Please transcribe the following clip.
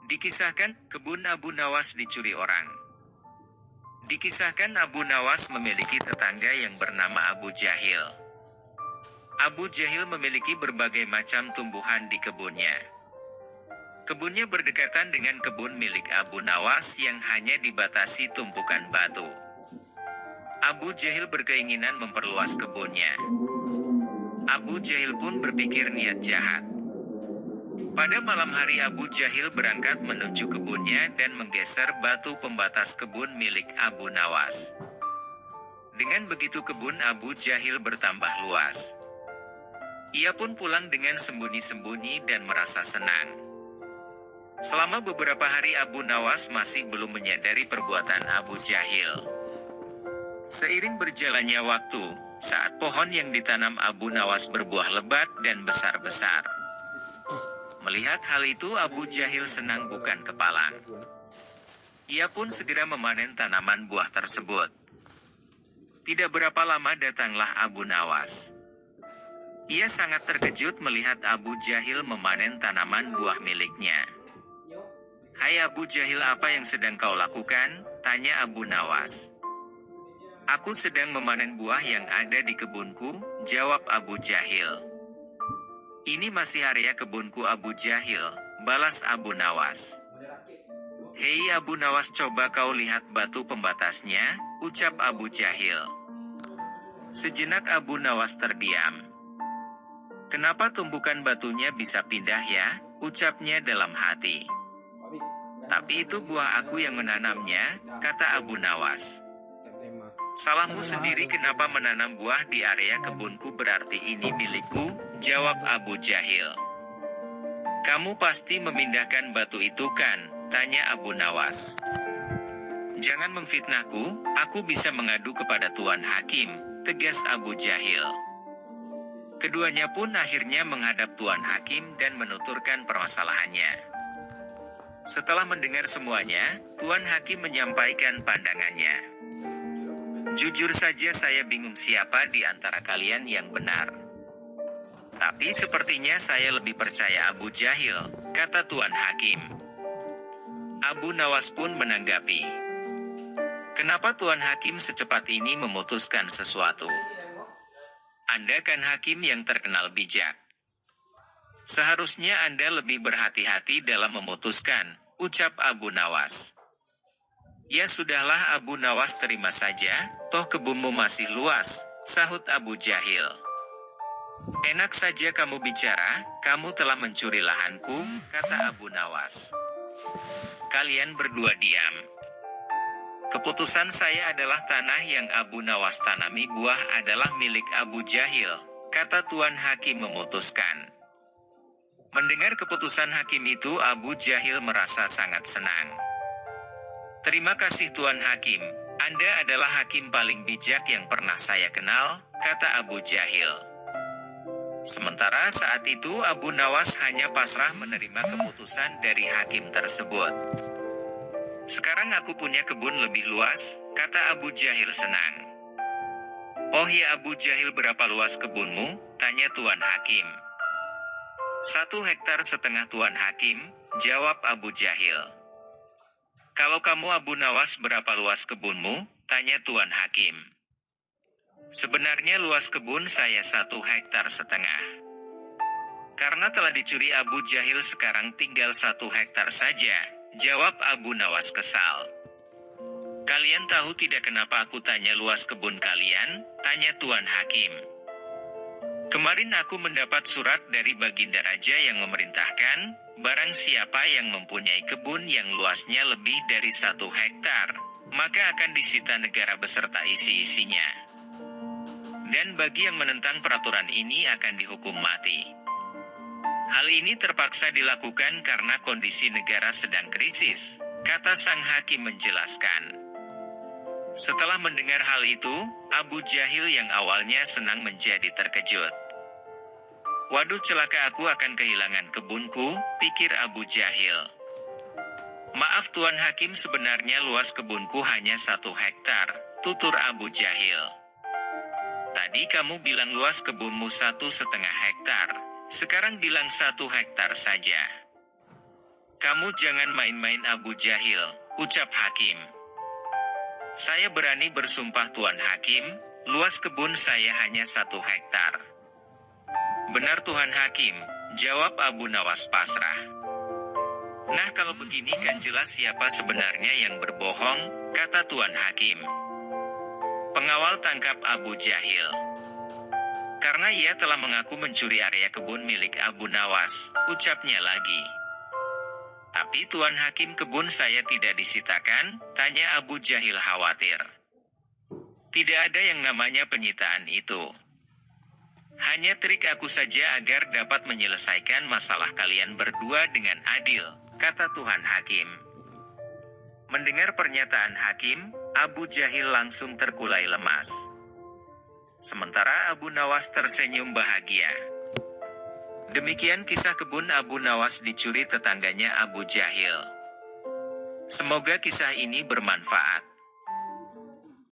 Dikisahkan, kebun Abu Nawas dicuri orang. Dikisahkan Abu Nawas memiliki tetangga yang bernama Abu Jahil. Abu Jahil memiliki berbagai macam tumbuhan di kebunnya. Kebunnya berdekatan dengan kebun milik Abu Nawas yang hanya dibatasi tumpukan batu. Abu Jahil berkeinginan memperluas kebunnya. Abu Jahil pun berpikir niat jahat. Pada malam hari Abu Jahil berangkat menuju kebunnya dan menggeser batu pembatas kebun milik Abu Nawas. Dengan begitu kebun Abu Jahil bertambah luas. Ia pun pulang dengan sembunyi-sembunyi dan merasa senang. Selama beberapa hari Abu Nawas masih belum menyadari perbuatan Abu Jahil. Seiring berjalannya waktu, saat pohon yang ditanam Abu Nawas berbuah lebat dan besar-besar. Melihat hal itu Abu Jahil senang bukan kepalang. Ia pun segera memanen tanaman buah tersebut. Tidak berapa lama datanglah Abu Nawas. Ia sangat terkejut melihat Abu Jahil memanen tanaman buah miliknya. "Hai Abu Jahil, apa yang sedang kau lakukan?" tanya Abu Nawas. "Aku sedang memanen buah yang ada di kebunku," jawab Abu Jahil. "Ini masih area kebunku Abu Jahil," balas Abu Nawas. "Hei Abu Nawas, coba kau lihat batu pembatasnya," ucap Abu Jahil. Sejenak Abu Nawas terdiam. "Kenapa tumpukan batunya bisa pindah ya?" ucapnya dalam hati. "Tapi itu buah aku yang menanamnya," kata Abu Nawas. "Salahmu sendiri, kenapa menanam buah di area kebunku, berarti ini milikku," jawab Abu Jahil. "Kamu pasti memindahkan batu itu kan?" tanya Abu Nawas. "Jangan memfitnahku, aku bisa mengadu kepada Tuan Hakim," tegas Abu Jahil. Keduanya pun akhirnya menghadap Tuan Hakim dan menuturkan permasalahannya. Setelah mendengar semuanya, Tuan Hakim menyampaikan pandangannya. "Jujur saja saya bingung siapa di antara kalian yang benar. Tapi sepertinya saya lebih percaya Abu Jahil," kata Tuan Hakim. Abu Nawas pun menanggapi. "Kenapa Tuan Hakim secepat ini memutuskan sesuatu? Anda kan hakim yang terkenal bijak. Seharusnya Anda lebih berhati-hati dalam memutuskan," ucap Abu Nawas. "Ya sudahlah Abu Nawas, terima saja, toh kebunmu masih luas," sahut Abu Jahil. "Enak saja kamu bicara, kamu telah mencuri lahanku," kata Abu Nawas. "Kalian berdua diam. Keputusan saya adalah tanah yang Abu Nawas tanami buah adalah milik Abu Jahil," kata Tuan Hakim memutuskan. Mendengar keputusan hakim itu Abu Jahil merasa sangat senang. "Terima kasih Tuan Hakim, Anda adalah hakim paling bijak yang pernah saya kenal," kata Abu Jahil. Sementara saat itu Abu Nawas hanya pasrah menerima keputusan dari hakim tersebut. "Sekarang aku punya kebun lebih luas," kata Abu Jahil senang. "Oh ya Abu Jahil, berapa luas kebunmu?" tanya Tuan Hakim. 1,5 hektar Tuan Hakim, jawab Abu Jahil. "Kalau kamu Abu Nawas, berapa luas kebunmu?" tanya Tuan Hakim. "Sebenarnya luas kebun saya 1,5 hektar. Karena telah dicuri Abu Jahil, sekarang tinggal 1 hektar saja," jawab Abu Nawas kesal. "Kalian tahu tidak kenapa aku tanya luas kebun kalian?" tanya Tuan Hakim. "Kemarin aku mendapat surat dari Baginda Raja yang memerintahkan, barang siapa yang mempunyai kebun yang luasnya lebih dari 1 hektar, maka akan disita negara beserta isi-isinya. Dan bagi yang menentang peraturan ini akan dihukum mati. Hal ini terpaksa dilakukan karena kondisi negara sedang krisis," kata sang hakim menjelaskan. Setelah mendengar hal itu, Abu Jahil yang awalnya senang menjadi terkejut. "Waduh, celaka, aku akan kehilangan kebunku," pikir Abu Jahil. "Maaf Tuan Hakim, sebenarnya luas kebunku hanya 1 hektar, tutur Abu Jahil. "Tadi kamu bilang luas kebunmu 1,5 hektar, sekarang bilang 1 hektar saja. Kamu jangan main-main Abu Jahil, ucap Hakim. Saya berani bersumpah Tuan Hakim, luas kebun saya hanya 1 hektar. Benar Tuan Hakim, jawab Abu Nawas pasrah. Nah kalau begini kan jelas siapa sebenarnya yang berbohong, kata Tuan Hakim. Pengawal tangkap Abu Jahil. Karena ia telah mengaku mencuri area kebun milik Abu Nawas, ucapnya lagi. Tapi Tuan Hakim kebun saya tidak disitakan, tanya Abu Jahil khawatir. Tidak ada yang namanya penyitaan itu. Hanya trik aku saja agar dapat menyelesaikan masalah kalian berdua dengan adil, kata Tuan Hakim. Mendengar pernyataan Hakim, Abu Jahil langsung terkulai lemas. Sementara Abu Nawas tersenyum bahagia. Demikian kisah kebun Abu Nawas dicuri tetangganya Abu Jahil. Semoga kisah ini bermanfaat.